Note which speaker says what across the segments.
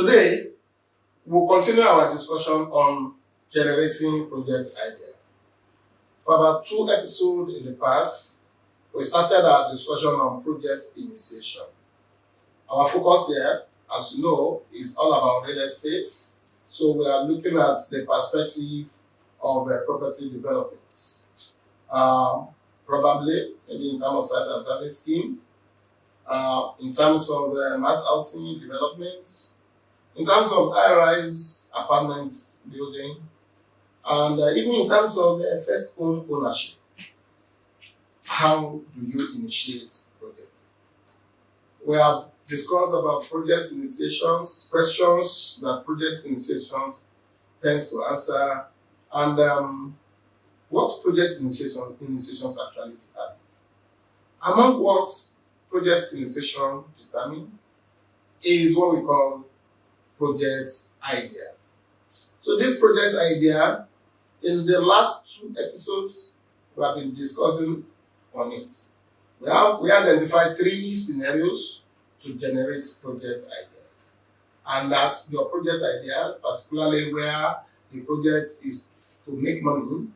Speaker 1: today, we'll continue our discussion on generating project idea. For about 2 episodes in the past, we started our discussion on project initiation. Our focus here, as you know, is all about real estate. So we are looking at the perspective of property development. Probably, maybe in terms of site and service scheme, in terms of mass housing development, in terms of high-rise apartments building, and even in terms of first home ownership. How do you initiate projects? We have discussed about project initiations, questions that project initiations tends to answer, and what project initiations actually determine. Among what project initiation determines is what we call project idea. So this project idea, in the last 2 episodes, we have been discussing on it. We identified 3 scenarios to generate project ideas. And that's your project ideas, particularly where the project is to make money,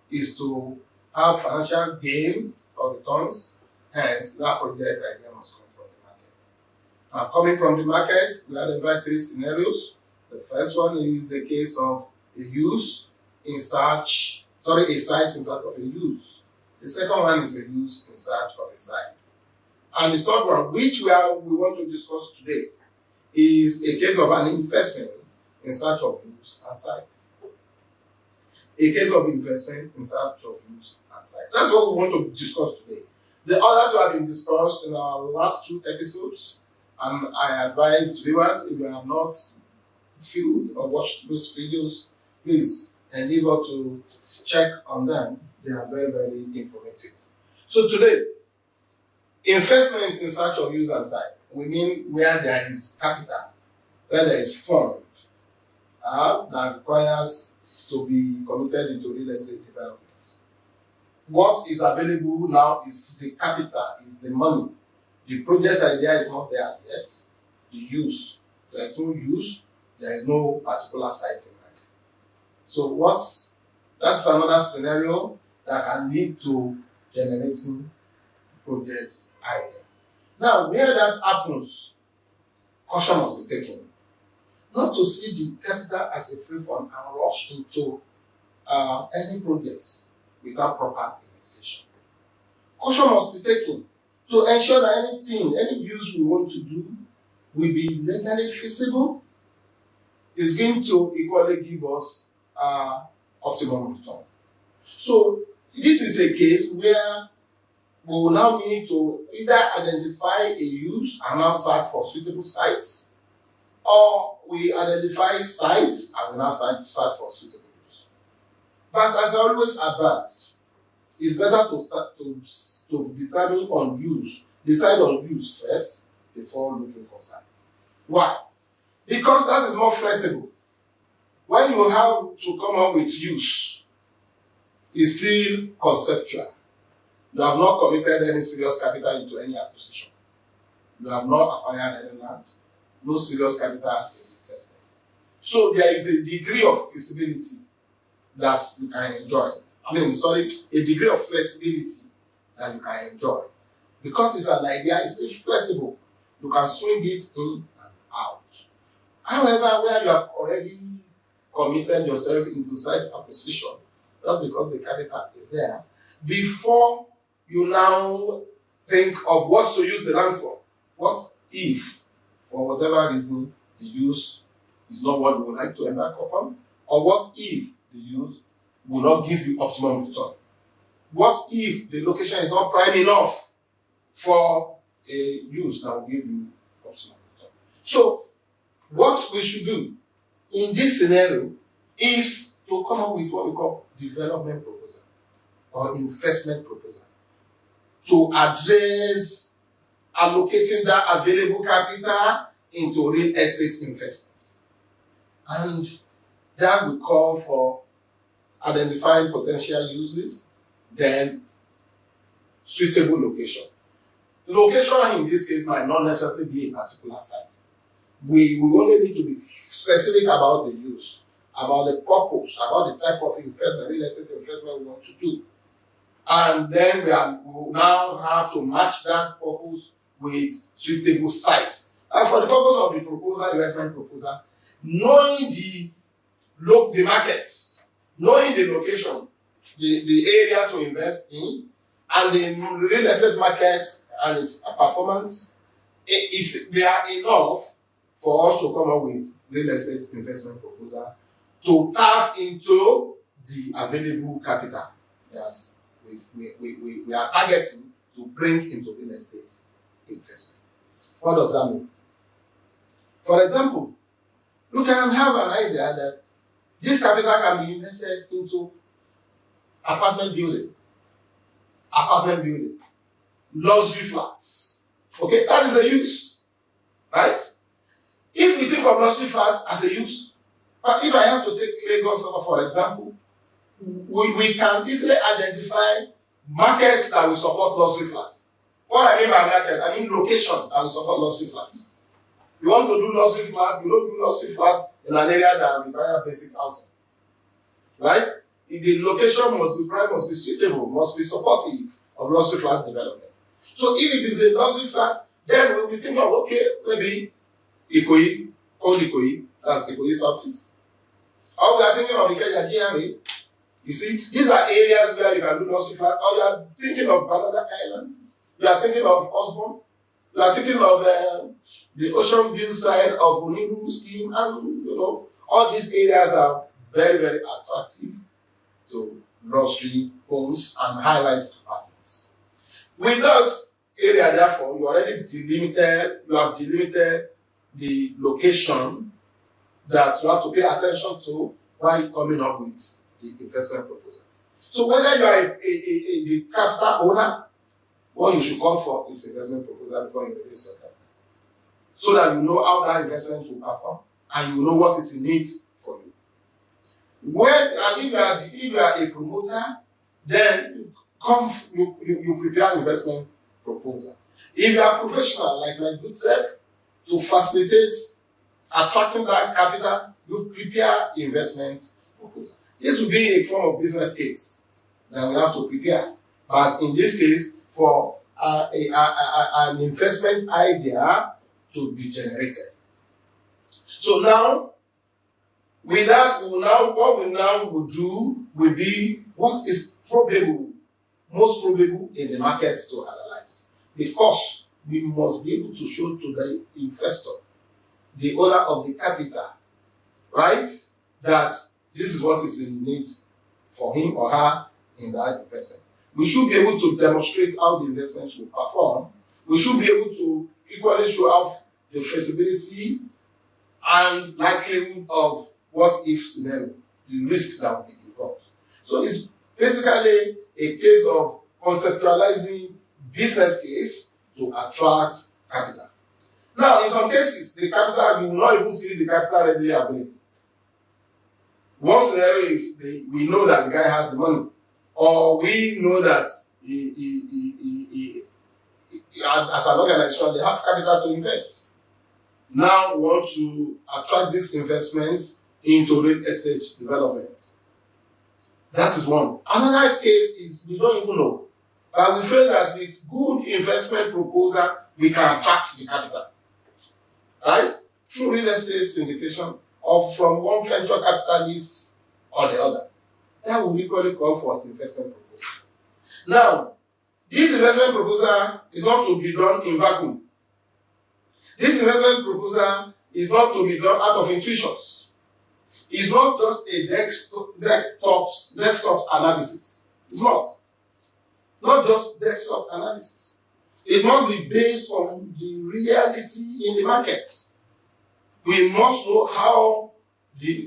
Speaker 1: is to have financial gain or returns. Hence, that project idea must come from the market. Coming from the market, we identify 3 scenarios. The first one is a case of a a site in search of a use. The second one is a use in search of a site. And the third one, which we want to discuss today, is a case of an investment in search of use and site. A case of investment in search of use and site. That's what we want to discuss today. The other 2 have been discussed in our last 2 episodes, and I advise viewers, if you have not viewed or watched those videos, please endeavor to check on them. They are very, very informative. So today, investment in search of use and site, we mean where there is capital, where there is fund that requires to be committed into real estate development. What is available now is the capital, is the money. The project idea is not there yet. The use, there is no use, there is no particular site in mind. So that's another scenario that can lead to generating project idea. Now, where that happens, caution must be taken. Not to see the capital as a free fund and rush into any projects without proper initiation. Caution must be taken to ensure that any use we want to do will be legally feasible, is going to equally give us optimum return. So this is a case where we will now need to either identify a use and now search for suitable sites, or we identify sites and we now search for suitable use. But as I always advise, it's better to start to determine on use, decide on use first before looking for sites. Why? Because that is more flexible. When you have to come up with use, it's still conceptual. You have not committed any serious capital into any acquisition. You have not acquired any land. No serious capital has been invested. So there is a degree of feasibility that you can enjoy. A degree of flexibility that you can enjoy. Because it's an idea, it's still flexible. You can swing it in and out. However, where you have already committed yourself into site acquisition, just because the capital is there, before you now think of what to use the land for. What if, for whatever reason, the use is not what you would like to embark upon? Or what if the use will not give you optimum return? What if the location is not prime enough for a use that will give you optimum return? So, what we should do in this scenario is to come up with what we call development proposal or investment proposal to address allocating that available capital into real estate investment. And that will call for identifying potential uses, then suitable location. Location in this case might not necessarily be a particular site. We only need to be specific about the use, about the purpose, about the type of investment, real estate investment we want to do. And then we will now have to match that purpose with suitable sites. And for the purpose of the proposal, investment proposal, knowing the markets, knowing the location, the area to invest in, and the real estate markets and its performance, they are enough for us to come up with real estate investment proposal to tap into the available capital that we are targeting to bring into real estate investment. What does that mean? For example, you can have an idea that this capital can be invested into apartment building, luxury flats. Okay, that is a use, right? If we think of luxury flats as a use, but if I have to take Lagos for example, we can easily identify markets that will support luxury flats. What I mean by market, I mean location that will support luxury flats. You want to do luxury flats, you don't do luxury flats in an area that requires basic housing. Right? The location must be prime, must be suitable, must be supportive of luxury flat development. So if it is a luxury flat, then we think of, okay, maybe Ikoyi, old Ikoyi, that's Ikoyi Southeast. Or we are thinking of Ikeja GRA. You see, these are areas where you can do luxury flat. Or you are thinking of Banana Island. You are thinking of Osborne. You are thinking of the Ocean View side of Oniru scheme. And, all these areas are very, very attractive to luxury homes and high-rise apartments. With those area, therefore, you have delimited the location that you have to pay attention to while coming up with the investment proposal. So whether you are the capital owner, what you should call for is investment proposal before you release your capital. So that you know how that investment will perform and you know what is in it for you. If you are a promoter, then you prepare investment proposal. If you are professional, like my good self, to facilitate attracting that capital, you prepare investment proposal. This will be a form of business case that we have to prepare. But in this case, for an investment idea to be generated. So now, with that, what we now will do will be what is most probable in the market to analyze. Because we must be able to show to the investor, the owner of the capital, right, that this is what is in need for him or her in that investment. We should be able to demonstrate how the investment will perform. We should be able to equally show off the feasibility and likelihood of what if scenario, the risk that will be involved. So it's basically a case of conceptualizing business case to attract capital. Now, in some cases, the capital, you will not even see the capital readily available. One scenario is we know that the guy has the money, or we know that he as an organization, they have capital to invest. Now we want to attract this investment into real estate development. That is one. Another case is we don't even know. But we feel that with good investment proposal, we can attract the capital. Right? Through real estate syndication or from one venture capitalist or the other. That will equally call for investment proposal. Now, this investment proposal is not to be done in vacuum. This investment proposal is not to be done out of intuitions. It's not just a desktop analysis. It's not. Not just desktop analysis. It must be based on the reality in the market. We must know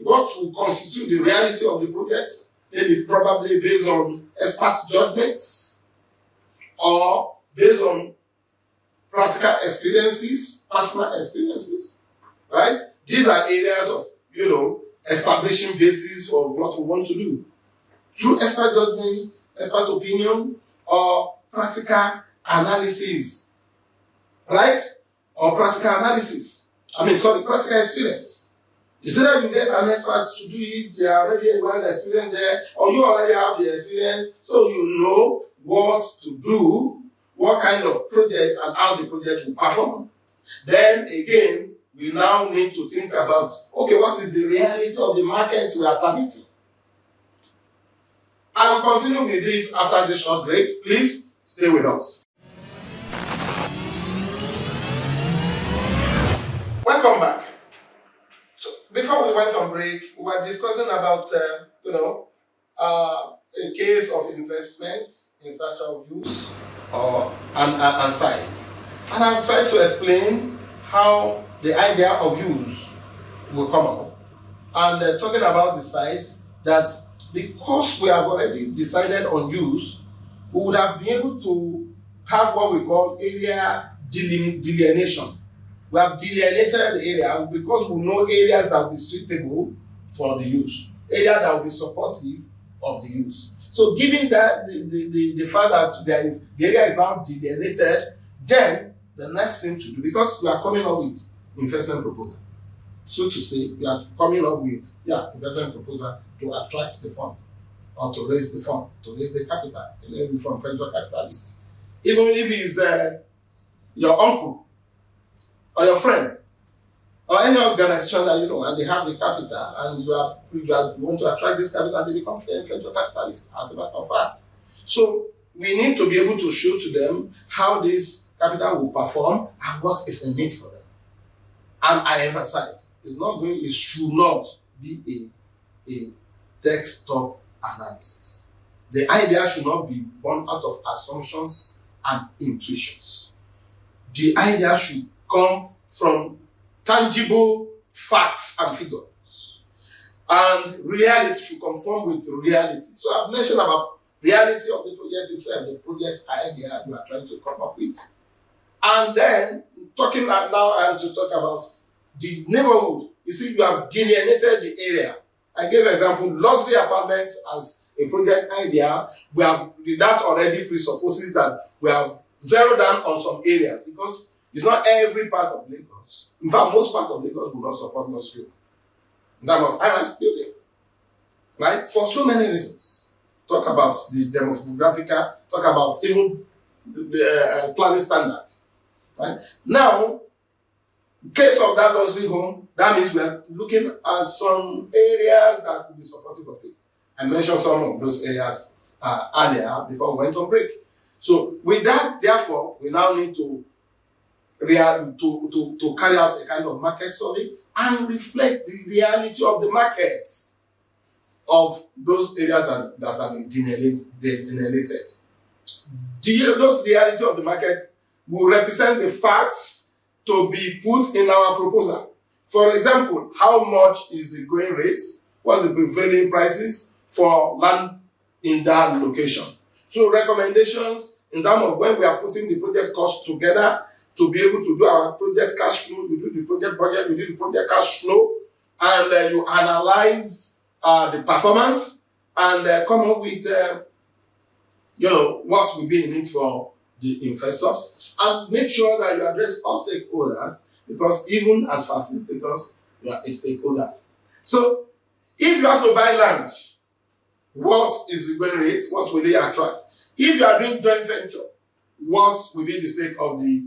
Speaker 1: what will constitute the reality of the projects, maybe probably based on expert judgments or based on practical experiences, personal experiences, right? These are areas of, establishing basis for what we want to do. Through expert judgments, expert opinion, or practical analysis, right? Or practical analysis. Practical experience. Instead that you get an expert to do it, they are already well experienced there, or you already have the experience, so you know what to do, what kind of project and how the project will perform. Then again, we now need to think about, okay, what is the reality of the market we are targeting? I will continue with this after this short break. Please stay with us. Welcome back. So before we went on break, we were discussing about a case of investments in search of use or and site, and I've tried to explain how the idea of use will come up, and talking about the site, that because we have already decided on use, we would have been able to have what we call area delineation. We have delineated the area because we know areas that will be suitable for the use, areas that will be supportive of the use. So given that the fact that the area is now delineated, then the next thing to do, because we are coming up with investment proposal, so to say, we are coming up with investment proposal to attract the fund or to raise the fund, to raise the capital, from venture capitalists. Even if it's your uncle or your friend or any organization that you know, and they have the capital, and you want to attract this capital, they become venture capitalists, as a matter of fact. So we need to be able to show to them how this capital will perform and what is in it for them. And I emphasize, it should not be a desktop analysis. The idea should not be born out of assumptions and intuitions. The idea should come from tangible facts and figures. And reality should conform with reality. So I've mentioned about reality of the project itself, the project idea you are trying to come up with. And then, talking now, I am to talk about the neighborhood. You see, you have delineated the area. I gave an example, luxury apartments as a project idea. That already presupposes that we have zeroed down on some areas, because it's not every part of Lagos. In fact, most part of Lagos will not support luxury in terms of high-rise building, right? For so many reasons. Talk about the demographical, talk about even the planning standard, right? Now, in case of that luxury home, that means we are looking at some areas that will be supportive of it. I mentioned some of those areas earlier before we went on break. So with that, therefore, we now need to carry out a kind of market survey and reflect the reality of the markets of those areas that have been delineated. Those reality of the market will represent the facts to be put in our proposal. For example, how much is the going rate? What's the prevailing prices for land in that location? So recommendations in terms of when we are putting the project costs together to be able to do our project cash flow, we do the project budget, we do the project cash flow, and you analyze the performance and come up with what will be in it for the investors, and make sure that you address all stakeholders, because even as facilitators, you are a stakeholders. So if you have to buy land, what is the going rate? What will they attract? If you are doing joint venture, what will be the stake of the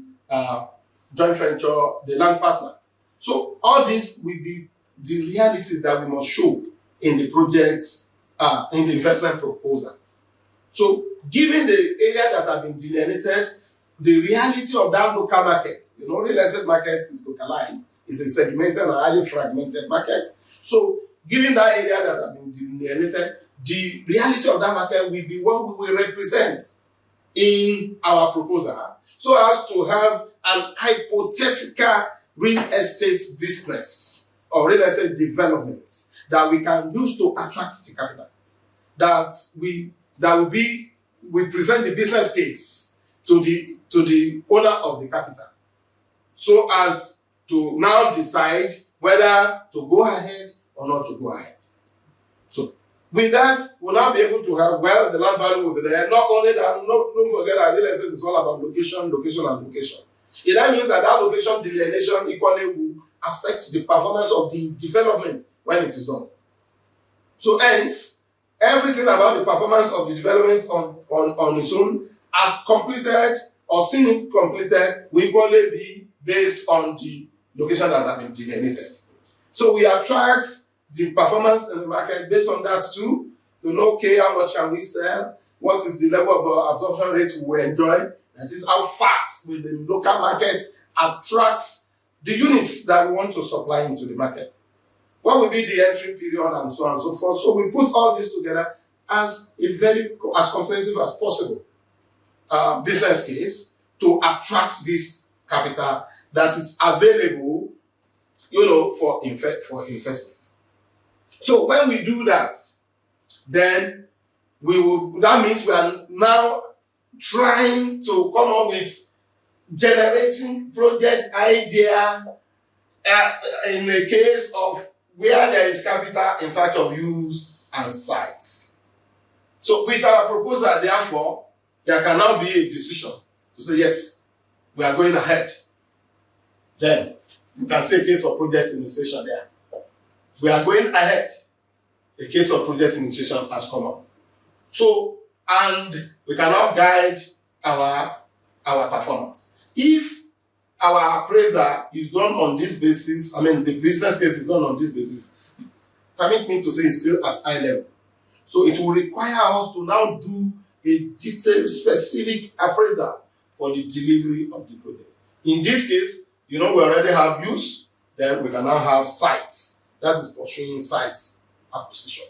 Speaker 1: joint venture, the land partner? So all this will be the realities that we must show in the projects, in the investment proposal. So given the area that have been delineated, the reality of that local market, real estate market is localized, it's a segmented and highly fragmented market. So given that area that have been delineated, the reality of that market will be what we will represent in our proposal, so as to have an hypothetical real estate business or real estate development that we can use to attract the capital. We present the business case to the owner of the capital, so as to now decide whether to go ahead or not to go ahead. So with that, we'll now be able to have, the land value will be there. Not only that, don't forget that real estate is all about location. It that means that location delineation equally will affect the performance of the development when it is done. So hence, everything about the performance of the development on its own as completed or seen it completed will equally be based on the location that has been delineated. So we attract the performance in the market based on that too, to know, okay, how much can we sell? What is the level of absorption rate we will enjoy? That is how fast will the local market attracts the units that we want to supply into the market. What will be the entry period and so on and so forth. So we put all this together as as comprehensive as possible business case to attract this capital that is available, for investment. So when we do that, then that means we are now trying to come up with generating project idea in the case of where there is capital in search of use and sites. So with our proposal, therefore, there can now be a decision to say, yes, we are going ahead. Then you can say a case of project initiation there. We are going ahead. A case of project initiation has come up. So, and we can now guide our performance. If our appraiser is done on this basis, the business case is done on this basis, permit me to say it's still at high level. So it will require us to now do a detailed, specific appraisal for the delivery of the project. In this case, we already have use, then we can now have sites. That is pursuing sites acquisition.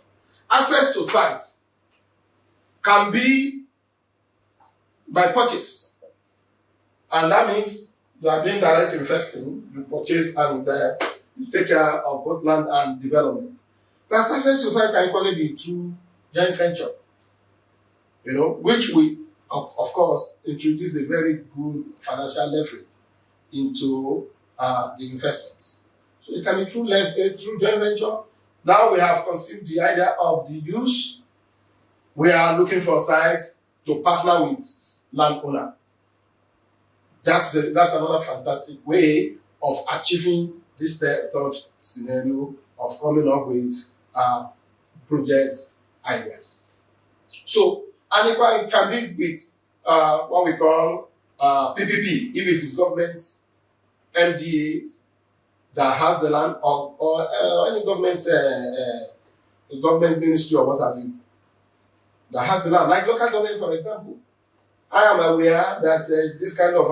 Speaker 1: Access to sites can be by purchase. And that means you are doing direct investing, you purchase and you take care of both land and development. But access to site can equally be through joint venture, which we, of course, introduce a very good financial leverage into the investments. So it can be through joint venture. Now we have conceived the idea of the use. We are looking for sites to partner with landowner. That's another fantastic way of achieving this third scenario of coming up with project ideas. So, and it can be with what we call PPP, if it is government MDAs that has the land, or any government ministry or what have you, that has the land, like local government, for example. I am aware that this kind of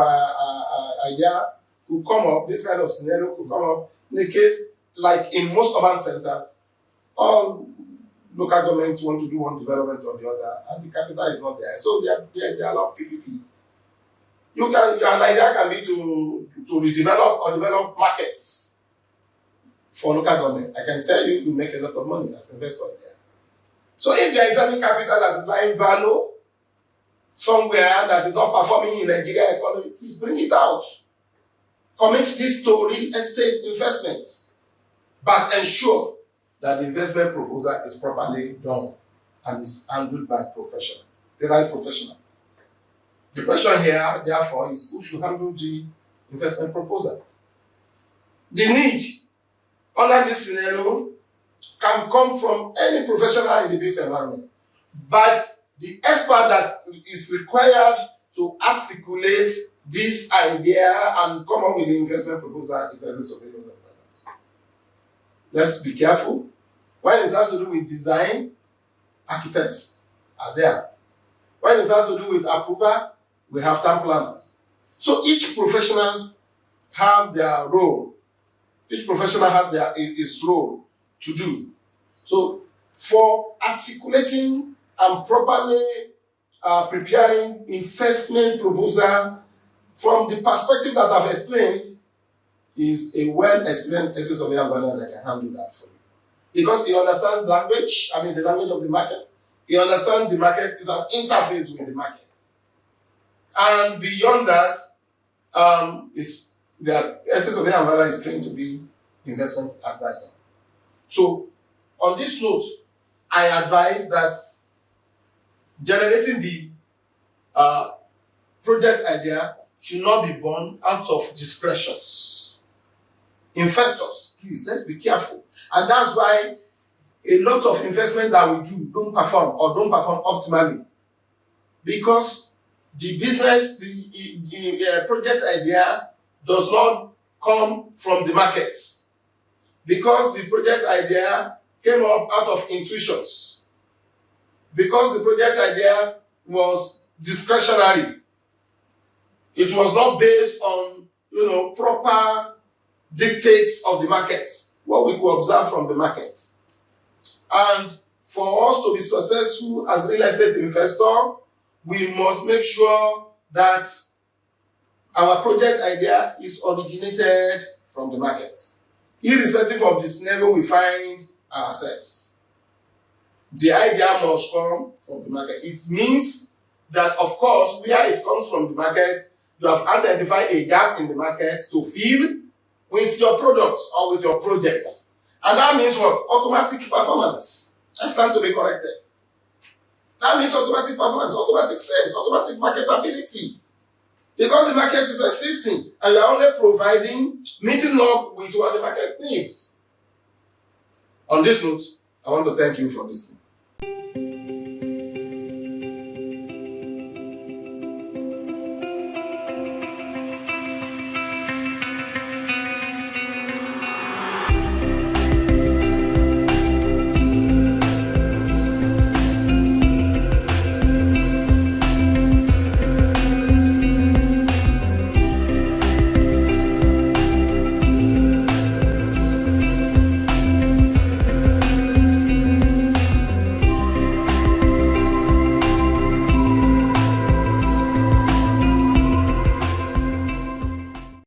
Speaker 1: idea could come up, this kind of scenario could come up in the case, like in most urban centers, all local governments want to do one development or the other, and the capital is not there. So they allow PPP. An idea can be to redevelop or develop markets for local government. I can tell you make a lot of money as investor there. So if there is any capital that is lying value somewhere that is not performing in Nigeria economy, please bring it out. Commit this to real estate investments, but ensure that the investment proposal is properly done and is handled by the right professional. The question here, therefore, is who should handle the investment proposal? The need under this scenario can come from any professional in the built environment, but the expert that is required to articulate this idea and come up with the investment proposal is as a surveyors and planners. Let's be careful. When it has to do with design, architects are there. When it has to do with approval, we have town planners. So each professional have their role. Each professional has his role to do. So for articulating and properly preparing investment proposal from the perspective that I've explained, is a well-experienced essence of the environment that can handle that for you. Because he understands language, the language of the market. He understands the market is an interface with the market. And beyond that, is the essence of the environment is trained to be investment advisor. So, on this note, I advise that generating the project idea should not be born out of discretions. Investors, please, let's be careful. And that's why a lot of investment that we do don't perform optimally. Because the business, the project idea does not come from the market. Because the project idea came up out of intuitions. Because the project idea was discretionary. It was not based on, proper dictates of the market, what we could observe from the market. And for us to be successful as real estate investor, we must make sure that our project idea is originated from the market, irrespective of the scenario we find ourselves. The idea must come from the market. It means that, of course, where it comes from the market, you have identified a gap in the market to fill with your products or with your projects. And that means what? Automatic performance. That's time to be corrected. That means automatic performance, automatic sales, automatic marketability. Because the market is existing and you're only providing, meeting up with what the market needs. On this note, I want to thank you for listening.